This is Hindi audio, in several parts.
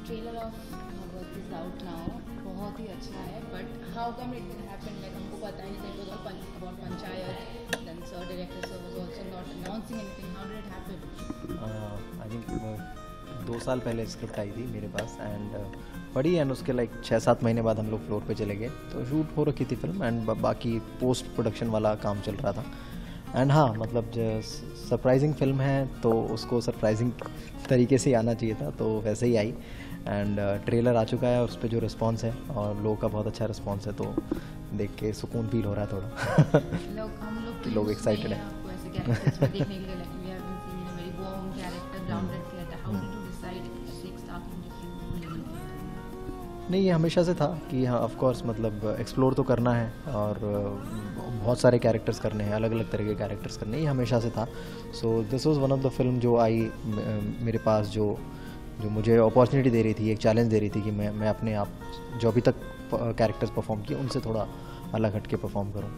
Trailer of Bhagwat is out now, बहुत ही अच्छा है, but how come it did happen, like हमको पता ही नहीं था, it was all about Panchayat, then sir director sir was also not announcing anything, how did it happen? I think 2 साल पहले स्क्रिप्ट आई थी मेरे पास एंड पढ़ी एंड उसके लाइक 6-7 महीने बाद हम लोग फ्लोर पे चले गए, तो शूट हो रखी थी फिल्म एंड बाकी पोस्ट प्रोडक्शन वाला काम चल रहा था। एंड हाँ, मतलब सरप्राइजिंग फिल्म है तो उसको सरप्राइजिंग तरीके से ही आना चाहिए था, तो वैसे ही आई। एंड ट्रेलर आ चुका है और उस पर जो रिस्पांस है और लोगों का बहुत अच्छा रिस्पांस है, तो देख के सुकून फील हो रहा है थोड़ा। हम लोग लोग एक्साइटेड हैं। आपको ऐसे कैरेक्टर्स में देखने के लिए, like we have been seeing in a very warm character, grounded character, how did you decide ऐसे एक स्टार्टिंग डिफरेंट लेवल पे? नहीं, ये हमेशा से था कि हाँ ऑफ कोर्स मतलब एक्सप्लोर तो करना है और बहुत सारे कैरेक्टर्स करने हैं, अलग अलग तरह के कैरेक्टर्स करने हैं, ये हमेशा से था। So this was one of the film जो आई मेरे पास, जो मुझे अपॉर्चुनिटी दे रही थी, एक चैलेंज दे रही थी कि मैं अपने आप जो अभी तक कैरेक्टर्स परफॉर्म किए उनसे थोड़ा अलग हट के परफॉर्म करूँ।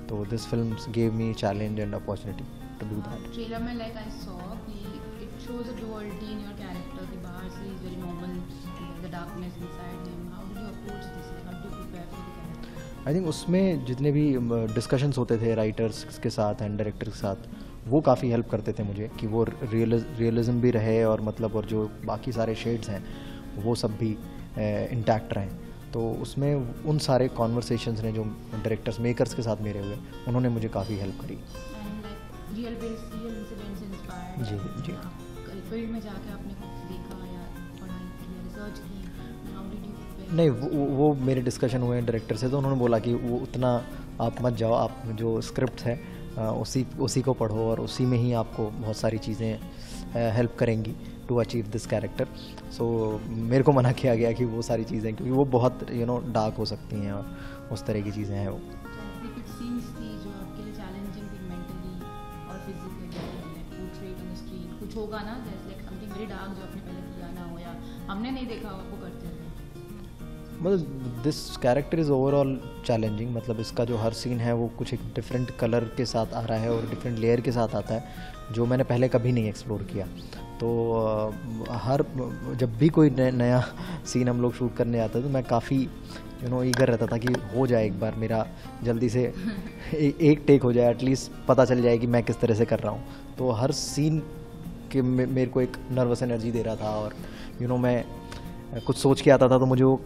तो this film gave me challenge and opportunity to do that. Trailer में लाइक आई सॉ कि it shows a duality in your character, कि बाहर से is very normal, the darkness inside him, how did you approach this, like how do you prepare for the character? I think उसमें जितने भी डिस्कशंस होते थे राइटर्स के साथ एंड डायरेक्टर के साथ, वो काफ़ी हेल्प करते थे मुझे कि वो रियलिज्म भी रहे और मतलब और जो बाकी सारे शेड्स हैं वो सब भी इंटैक्ट रहें। तो उसमें उन सारे कॉन्वर्सेशंस ने जो डायरेक्टर्स मेकर्स के साथ मेरे हुए, उन्होंने मुझे काफ़ी हेल्प करी। And like real incidents inspired, जी जी। फील्ड में जाके आपने कुछ देखा या पढ़ाई की या रिसर्च की, हाउ डिड यू प्रिपेयर? नहीं, वो मेरे डिस्कशन हुए डायरेक्टर से, तो उन्होंने बोला कि वो उतना आप मत जाओ, आप जो स्क्रिप्ट है उसी को पढ़ो और उसी में ही आपको बहुत सारी चीज़ें हेल्प करेंगी टू अचीव दिस कैरेक्टर। सो मेरे को मना किया गया कि वो सारी चीज़ें, क्योंकि वो बहुत डार्क हो सकती हैं और उस तरह की चीज़ें हैं वो। तो कुछ सीन्स थी जो आपके लिए चैलेंजिंग थी मेंटली और physically, portrait on the screen, कुछ होगा ना जैसे लाइक समथिंग वेरी डार्क जो आपने पहले किया ना हो या हमने नहीं देखा हो आपको करते हुए? मतलब this character is overall challenging, मतलब इसका जो हर सीन है वो कुछ एक डिफरेंट कलर के साथ आ रहा है और डिफरेंट लेयर के साथ आता है जो मैंने पहले कभी नहीं एक्सप्लोर किया। तो हर जब भी कोई नया सीन हम लोग शूट करने आते तो मैं काफ़ी ईगर रहता था कि हो जाए एक बार मेरा जल्दी से एक टेक हो जाए, एटलीस्ट पता चल जाए कि मैं किस तरह से कर रहा हूँ। तो हर सीन के मेरे को एक नर्वस एनर्जी दे रहा था और मैं कुछ सोच के आता था तो मुझे वो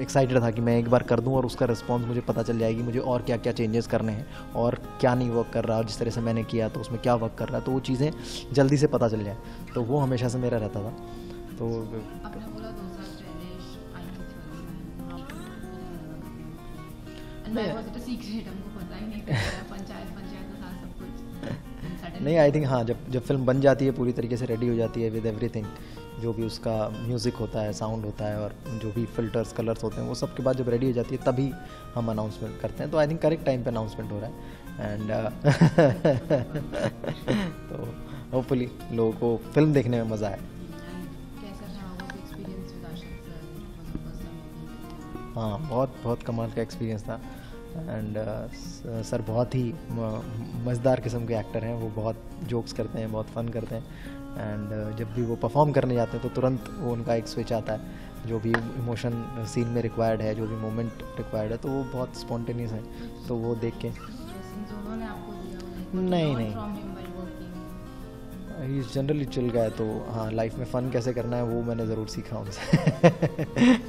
एक्साइटेड था कि मैं एक बार कर दूं और उसका रिस्पांस मुझे पता चल जाएगी, मुझे और क्या क्या चेंजेस करने हैं और क्या नहीं वर्क कर रहा, और जिस तरह से मैंने किया तो उसमें क्या वर्क कर रहा है, तो वो चीज़ें जल्दी से पता चल जाए। तो वो हमेशा से मेरा रहता था। तो आपने बोला 2 साल पहले आई थी फिल्म, एंड मैं वाज इट अ सीक्रेट, हमको पता ही नहीं था, पंचायत का था सब कुछ। नहीं, आई थिंक हाँ, जब फिल्म बन जाती है पूरी तरीके से रेडी हो जाती है विद एवरीथिंग, जो भी उसका म्यूज़िक होता है, साउंड होता है और जो भी फिल्टर्स कलर्स होते हैं, वो सब के बाद जब रेडी हो जाती है तभी हम अनाउंसमेंट करते हैं। तो आई थिंक करेक्ट टाइम पे अनाउंसमेंट हो रहा है एंड तो होपफुली लोगों को फिल्म देखने में मज़ा आए। कैसा था आपका एक्सपीरियंस विद आशिक सर? हाँ, बहुत कमाल का एक्सपीरियंस था एंड सर बहुत ही मज़ेदार किस्म के एक्टर हैं। वो बहुत जोक्स करते हैं, बहुत फ़न करते हैं एंड जब भी वो परफॉर्म करने जाते हैं तो तुरंत वो उनका एक स्विच आता है, जो भी इमोशन सीन में रिक्वायर्ड है, जो भी मोमेंट रिक्वायर्ड है, तो वो बहुत स्पॉन्टेनियस है। तो वो देख के उन्होंने आपको दिया नहीं from him while working? He generally chill गया, तो हाँ लाइफ में फ़न कैसे करना है वो मैंने ज़रूर सीखा उनसे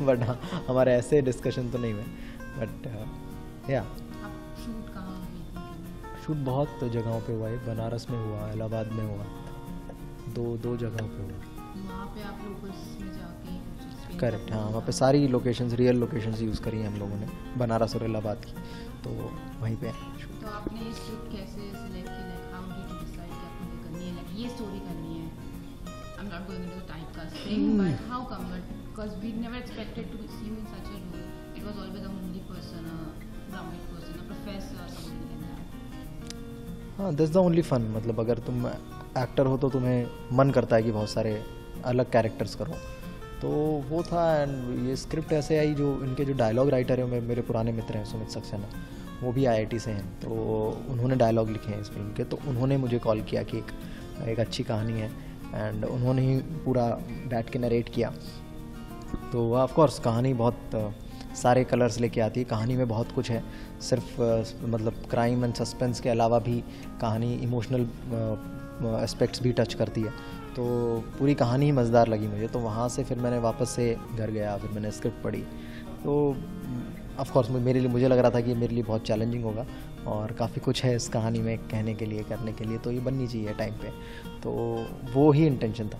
बट हाँ, हमारे ऐसे डिस्कशन तो नहीं हुए, बट या आप शूट कहाँ हुई? शूट बहुत जगहों पे हुआ है, बनारस में हुआ, इलाहाबाद में हुआ, दो जगहों पे हुआ। वहाँ पे आप लोकल्स में जाके करेक्ट, हाँ वहाँ पे सारी लोकेशंस, रियल लोकेशंस यूज़ करी हैं हम लोगों ने, बनारस और इलाहाबाद की, तो वहीं पे शूट। तो आपने ये स्क्रिप्ट कैसे सिलेक्ट की, like how did you decide कि आपको ये करनी है, लाइक ये स्टोरी करनी है? I am not going into the typecasting, but how come, but because we never expected to see you in such a role, it was always a homely person, a grounded person, a professor, something like that. हाँ, दैट्स द ओनली फन, मतलब अगर तुम एक्टर हो तो तुम्हें मन करता है कि बहुत सारे अलग कैरेक्टर्स करो, तो वो था। एंड ये स्क्रिप्ट ऐसे आई, जो इनके जो डायलॉग राइटर हैं मेरे पुराने मित्र हैं सुमित सक्सेना, वो भी आईआईटी से हैं, तो उन्होंने डायलॉग लिखे हैं इस फिल्म के, तो उन्होंने मुझे कॉल किया कि एक अच्छी कहानी है एंड उन्होंने ही पूरा बैठ के नरेट किया तो ऑफ कोर्स कहानी बहुत सारे कलर्स लेके आती है, कहानी में बहुत कुछ है, सिर्फ मतलब क्राइम एंड सस्पेंस के अलावा भी कहानी इमोशनल एस्पेक्ट्स भी टच करती है। तो पूरी कहानी ही मज़ेदार लगी मुझे। तो वहाँ से फिर मैंने वापस से घर गया, फिर मैंने स्क्रिप्ट पढ़ी। तो ऑफ कोर्स मेरे लिए मुझे लग रहा था कि मेरे लिए बहुत चैलेंजिंग होगा और काफ़ी कुछ है इस कहानी में कहने के लिए, करने के लिए, तो ये बननी चाहिए टाइम पे। तो वो ही इंटेंशन था।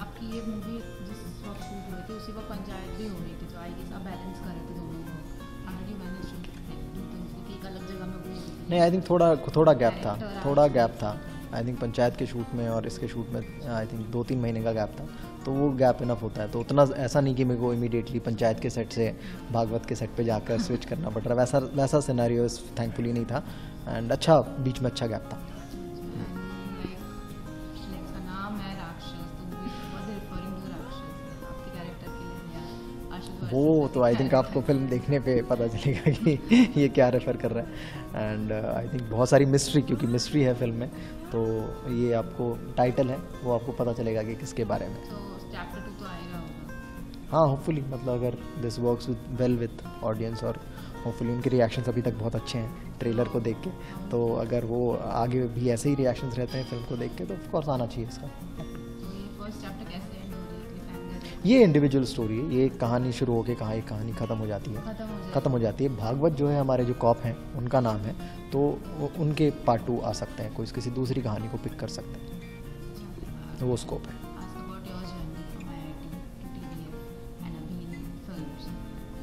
आपकी ये मूवी जिस वक्त शूट हुई थी उसी वक्त पंचायत भी हो रही थी, तो आई गेस आप बैलेंस कर रहे थे दोनों को। How did you manage to do things कि एक अलग जगह में वो होती नहीं, आई थिंक थोड़ा गैप था। आई थिंक पंचायत के शूट में और इसके शूट में आई थिंक 2-3 महीने का गैप था, तो वो गैप इनफ होता है। तो उतना ऐसा नहीं कि मेरे को इमीडिएटली पंचायत के सेट से भागवत के सेट पे जाकर स्विच करना पड़ रहा, वैसा सिनेरियो थैंकफुली नहीं था। एंड अच्छा, बीच में अच्छा गैप था। इसका नाम है राक्षस, तो मूवी वाज रिफरिंग टू राक्षस आपके कैरेक्टर के लिए या आशुतोष? वो तो आई थिंक आपको फिल्म देखने पे पता चलेगा कि ये क्या रेफर कर रहा है। एंड आई थिंक बहुत सारी मिस्ट्री, क्योंकि मिस्ट्री है फिल्म में, तो ये आपको टाइटल है वो आपको पता चलेगा कि किसके बारे में। तो चैप्टर 2 तो आएगा होगा? हाँ, होपफुली, मतलब अगर this works well with audience, और होपफुली उनके रिएक्शंस अभी तक बहुत अच्छे हैं ट्रेलर को देख के, तो अगर वो आगे भी ऐसे ही रिएक्शंस रहते हैं फिल्म को देख के, तो ऑफ कोर्स आना चाहिए इसका। तो ये फर्स्ट चैप्टर कैसे एंड हो रही है? क्लिफहैंगर ये इंडिविजुअल स्टोरी है, ये कहानी शुरू होकर कहाँ एक कहानी ख़त्म हो जाती है। ख़त्म हो जाती है। भागवत जो है हमारे जो कॉप हैं उनका नाम है, तो उनके पार्ट 2 आ सकते हैं, कोई किसी दूसरी कहानी को पिक कर सकते हैं, तो वो स्कोप है। ask about your journey from IIT to TVF and अभी in films.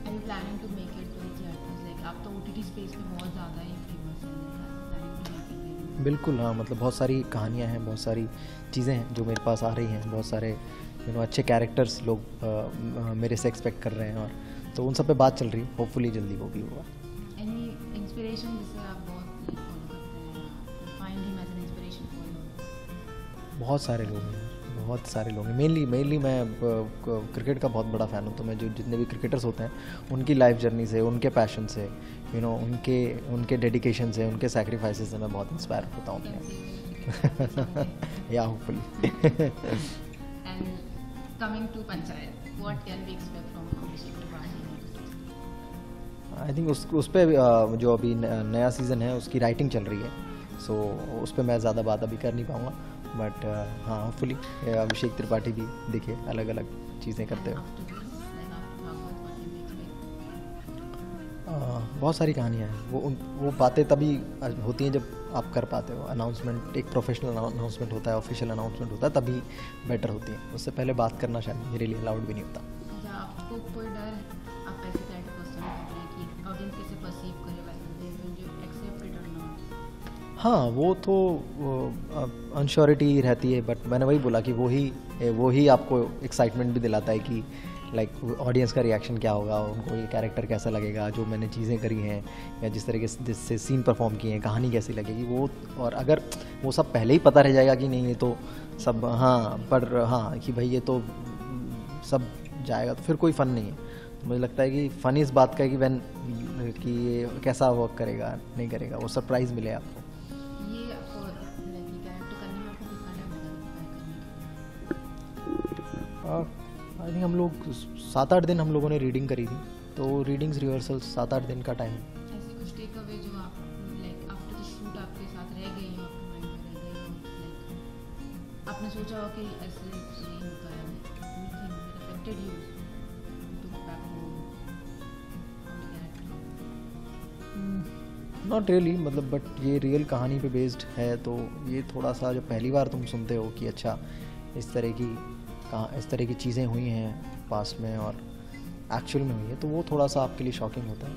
Are you planning to make it to theaters? Like आप तो OTT space में बहुत ज़्यादा ही famous हैं, like planning to make it big? बिल्कुल, हाँ, मतलब बहुत सारी कहानियाँ हैं, बहुत सारी चीज़ें हैं जो मेरे पास आ रही हैं, बहुत सारे अच्छे कैरेक्टर्स लोग मेरे से एक्सपेक्ट कर रहे हैं, और तो उन सब पे बात चल रही है, होपफुली जल्दी वो भी होगा। Any inspiration जिसे आप बहुत फॉलो करते हैं, find him as an inspiration for you? बहुत सारे लोग हैं। मेनली मैं क्रिकेट का बहुत बड़ा फ़ैन हूँ, तो मैं जो जितने भी क्रिकेटर्स होते हैं उनकी लाइफ जर्नी से, उनके पैशन से, उनके डेडिकेशन से, उनके सैक्रिफाइसेस से मैं बहुत इंस्पायर होता हूँ अपने। या hopefully. And coming to panchayat, what can we expect from Abhishek Tripathi? I think उस पे जो अभी नया सीज़न है उसकी राइटिंग चल रही है, सो उस पे मैं ज़्यादा बात अभी कर नहीं पाऊँगा, बट हाँ, होपफुली अभिषेक त्रिपाठी भी देखिए अलग अलग चीज़ें करते हो। After this, like after Bhagavad, what can we expect? बहुत सारी कहानियाँ हैं, वो बातें तभी होती हैं जब आप कर पाते हो। अनाउंसमेंट, एक प्रोफेशनल अनाउंसमेंट होता है, ऑफिशियल अनाउंसमेंट होता है, तभी बेटर होती है। उससे पहले बात करना शायद मेरे लिए अलाउड भी नहीं होता। अच्छा, आपको कोई डर है? आप ऐसे टाइप ऑफ क्वेश्चन कर रहे हैं कि ऑडियंस कैसे परसीव करे, whether they will accept it or not? हाँ, वो तो अनश्योरिटी रहती है, बट मैंने वही बोला कि वो ही आपको एक्साइटमेंट भी दिलाता है कि लाइक ऑडियंस का रिएक्शन क्या होगा, उनको ये कैरेक्टर कैसा लगेगा, जो मैंने चीज़ें करी हैं या जिस तरीके से जिससे सीन परफॉर्म किए हैं, कहानी कैसी लगेगी वो। और अगर वो सब पहले ही पता रह जाएगा कि नहीं ये तो सब, हाँ, पर हाँ कि भाई ये तो सब जाएगा, तो फिर कोई फ़न नहीं है। तो मुझे लगता है कि फ़न इस बात का है कि ये कैसा वर्क करेगा, नहीं करेगा, वो सरप्राइज़ मिले आपको। ये आपको लाइक ये कैरेक्टर करने में आपको कितना टाइम लगा करने के? आई थिंक हम लोग 7-8 दिन हम लोगों ने रीडिंग करी थी, तो रीडिंग्स रिहर्सल्स 7-8 दिन का टाइम। ऐसे कुछ टेक अवे जो आप लाइक आफ्टर द शूट आपके साथ रह गई हो, आपके माइंड में रह गई हो, लाइक आपने सोचा हो कि ऐसे ये होता है, thing that affected you to back home on the character? Not really, मतलब बट ये रियल कहानी पे बेस्ड है, तो ये थोड़ा सा जब पहली बार तुम सुनते हो कि अच्छा इस तरह की चीज़ें हुई हैं पास्ट में और एक्चुअल में हुई है, तो वो थोड़ा सा आपके लिए शॉकिंग होता है।